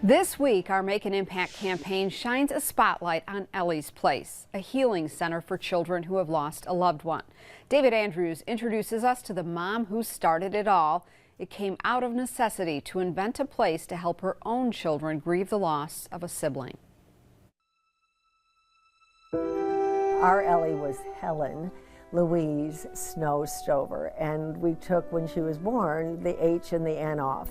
This week, our Make an Impact campaign shines a spotlight on Ellie's Place, a healing center for children who have lost a loved one. David Andrews introduces us to the mom who started it all. It came out of necessity to invent a place to help her own children grieve the loss of a sibling. Our Ellie was Helen Louise Snow Stover, and we took, when she was born, the H and the N off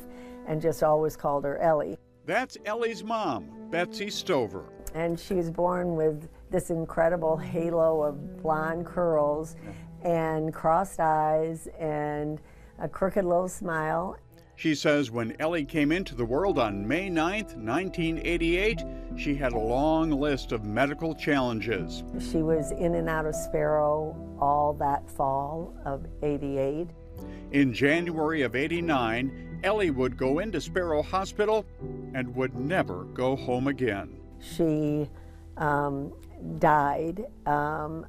and just always called her Ellie. That's Ellie's mom, Betsy Stover. And she was born with this incredible halo of blonde curls and crossed eyes and a crooked little smile. She says when Ellie came into the world on May 9th, 1988, she had a long list of medical challenges. She was in and out of Sparrow all that fall of '88. In January of '89, Ellie would go into Sparrow Hospital and would never go home again. She died on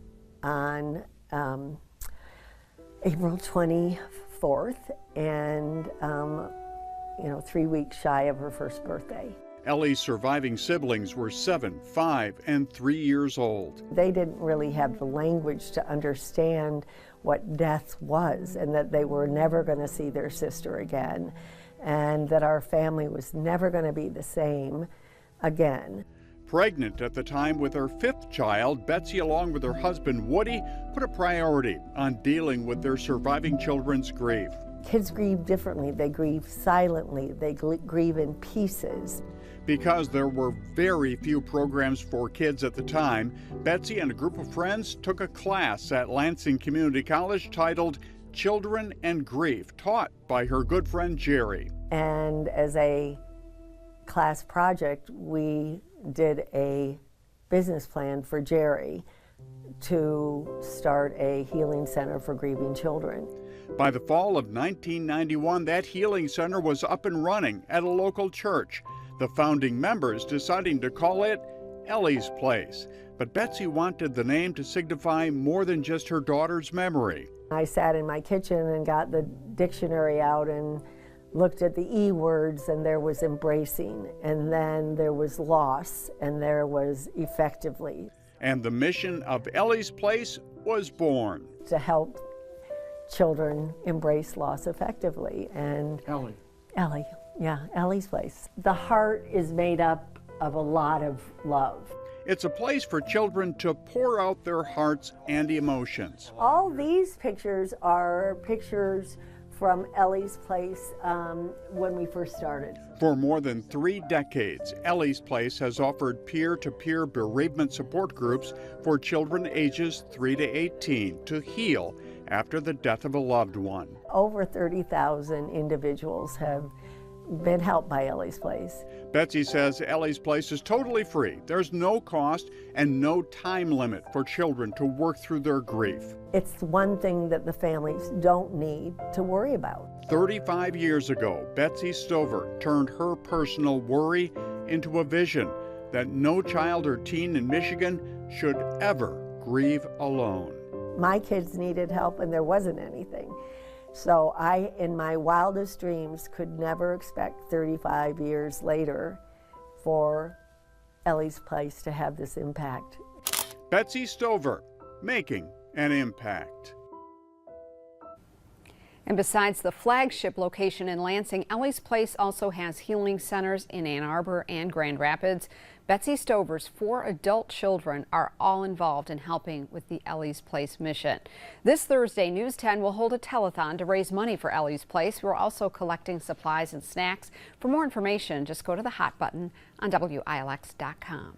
April 24th, and 3 weeks shy of her first birthday. Ellie's surviving siblings were 7, 5, and 3 years old. They didn't really have the language to understand what death was, and that they were never going to see their sister again, and that our family was never going to be the same again. Pregnant at the time with her 5th child, Betsy, along with her husband Woody, put a priority on dealing with their surviving children's grief. Kids grieve differently. They grieve silently. They grieve in pieces. Because there were very few programs for kids at the time, Betsy and a group of friends took a class at Lansing Community College titled Children and Grief, taught by her good friend Jerry. And as a class project, we did a business plan for Jerry to start a healing center for grieving children. By the fall of 1991, that healing center was up and running at a local church, the founding members deciding to call it Ellie's Place. But Betsy wanted the name to signify more than just her daughter's memory. I sat in my kitchen and got the dictionary out and looked at the E words, and there was embracing, and then there was loss, and there was effectively. And the mission of Ellie's Place was born. To help children embrace loss effectively. And Ellie, yeah, Ellie's Place. The heart is made up of a lot of love. It's a place for children to pour out their hearts and emotions. All these pictures are pictures from Ellie's Place when we first started. For more than 3 decades, Ellie's Place has offered peer-to-peer bereavement support groups for children ages 3 to 18 to heal after the death of a loved one. Over 30,000 individuals have been helped by Ellie's Place. Betsy says Ellie's Place is totally free. There's no cost and no time limit for children to work through their grief. It's one thing that the families don't need to worry about. 35 years ago, Betsy Stover turned her personal worry into a vision that no child or teen in Michigan should ever grieve alone. My kids needed help and there wasn't anything. So I, in my wildest dreams, could never expect 35 years later for Ellie's Place to have this impact. Betsy Stover, making an impact. And besides the flagship location in Lansing, Ellie's Place also has healing centers in Ann Arbor and Grand Rapids. Betsy Stover's 4 adult children are all involved in helping with the Ellie's Place mission. This Thursday, News 10 will hold a telethon to raise money for Ellie's Place. We're also collecting supplies and snacks. For more information, just go to the hot button on WILX.com.